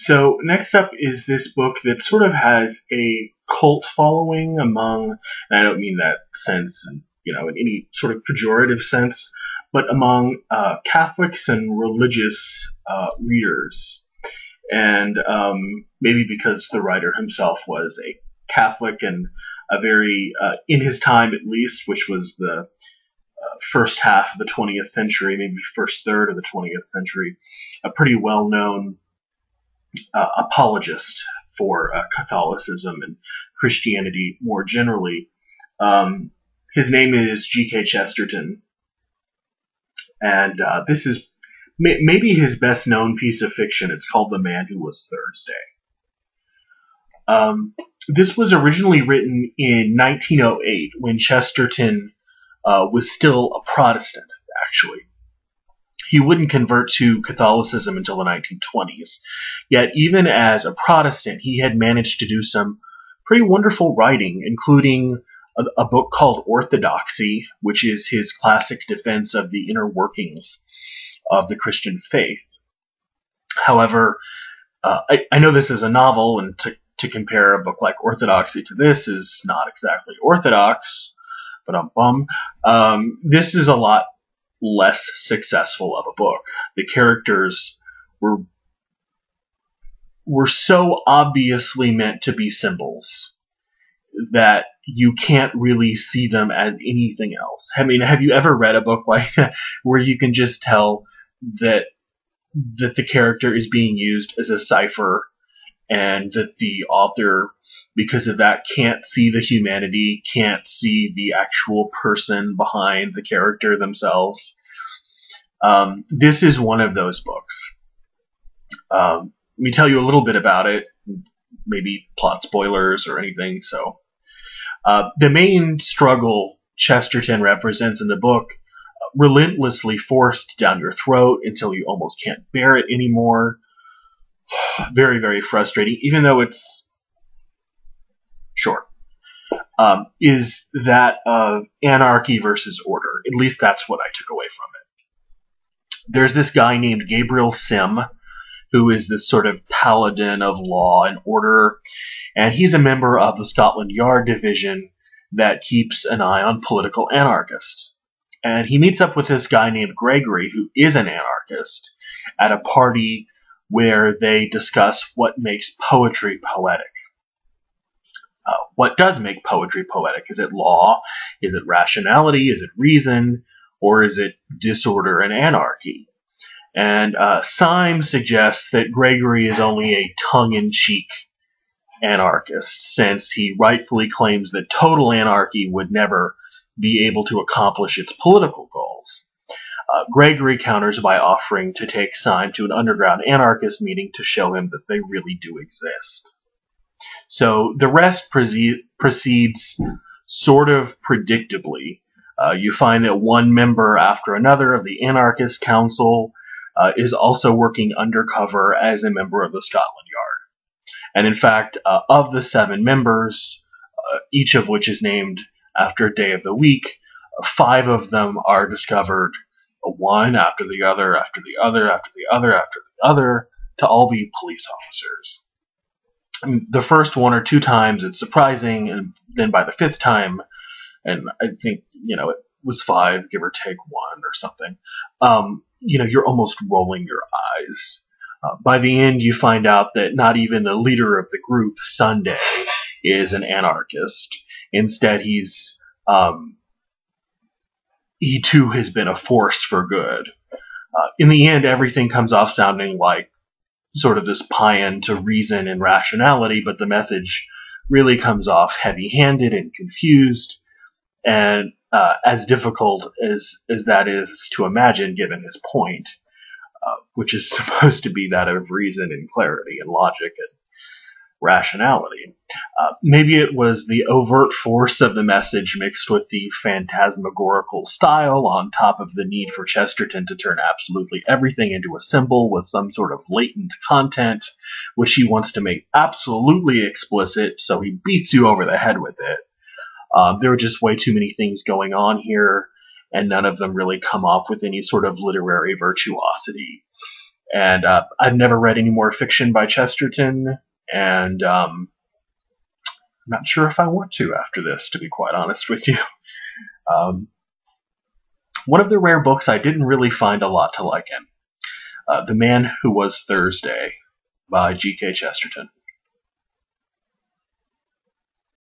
So next up is this book that sort of has a cult following among, and I don't mean that sense, in any sort of pejorative sense, but among Catholics and religious readers, and maybe because the writer himself was a Catholic and a very, in his time at least, which was the first half of the 20th century, maybe first third of the 20th century, a pretty well-known apologist for Catholicism and Christianity more generally. His name is G.K. Chesterton, and this is maybe his best-known piece of fiction. It's called The Man Who Was Thursday. This was originally written in 1908 when Chesterton was still a Protestant, actually. He wouldn't convert to Catholicism until the 1920s. Yet even as a Protestant, he had managed to do some pretty wonderful writing, including a book called Orthodoxy, which is his classic defense of the inner workings of the Christian faith. However, I know this is a novel, and to compare a book like Orthodoxy to this is not exactly orthodox, but this is a lot less successful of a book. The characters were so obviously meant to be symbols that you can't really see them as anything else. I mean, have you ever read a book like that where you can just tell that the character is being used as a cipher, and that the author, because of that, can't see the humanity, can't see the actual person behind the character themselves? This is one of those books. Let me tell you a little bit about it, maybe plot spoilers or anything. So, the main struggle Chesterton represents in the book, relentlessly forced down your throat until you almost can't bear it anymore. Very, very frustrating, even though it's short. Is that of anarchy versus order. At least that's what I took away from it. There's this guy named Gabriel Sim, who is this sort of paladin of law and order, and he's a member of the Scotland Yard division that keeps an eye on political anarchists. And he meets up with this guy named Gregory, who is an anarchist, at a party where they discuss what makes poetry poetic. What does make poetry poetic? Is it law? Is it rationality? Is it reason? Or is it disorder and anarchy? And Syme suggests that Gregory is only a tongue-in-cheek anarchist, since he rightfully claims that total anarchy would never be able to accomplish its political goals. Gregory counters by offering to take Syme to an underground anarchist meeting to show him that they really do exist. So the rest proceeds sort of predictably. You find that one member after another of the anarchist council is also working undercover as a member of the Scotland Yard. And in fact, of the 7 members, each of which is named after a day of the week, 5 of them are discovered, one after the other, after the other, after the other, after the other, to all be police officers. I mean, the first 1 or 2 times it's surprising, and then by the 5th time, and I think, it was 5, give or take 1 or something, you're almost rolling your eyes. By the end, you find out that not even the leader of the group, Sunday, is an anarchist. Instead, he too has been a force for good. In the end, everything comes off sounding like sort of this paean to reason and rationality, but the message really comes off heavy-handed and confused, and as difficult as that is to imagine given his point, which is supposed to be that of reason and clarity and logic and rationality. Maybe it was the overt force of the message mixed with the phantasmagorical style on top of the need for Chesterton to turn absolutely everything into a symbol with some sort of latent content, which he wants to make absolutely explicit, so he beats you over the head with it. There are just way too many things going on here, and none of them really come off with any sort of literary virtuosity. And I've never read any more fiction by Chesterton, and I'm not sure if I want to after this, to be quite honest with you. Um, One of the rare books I didn't really find a lot to like in. The Man Who Was Thursday by G.K. Chesterton.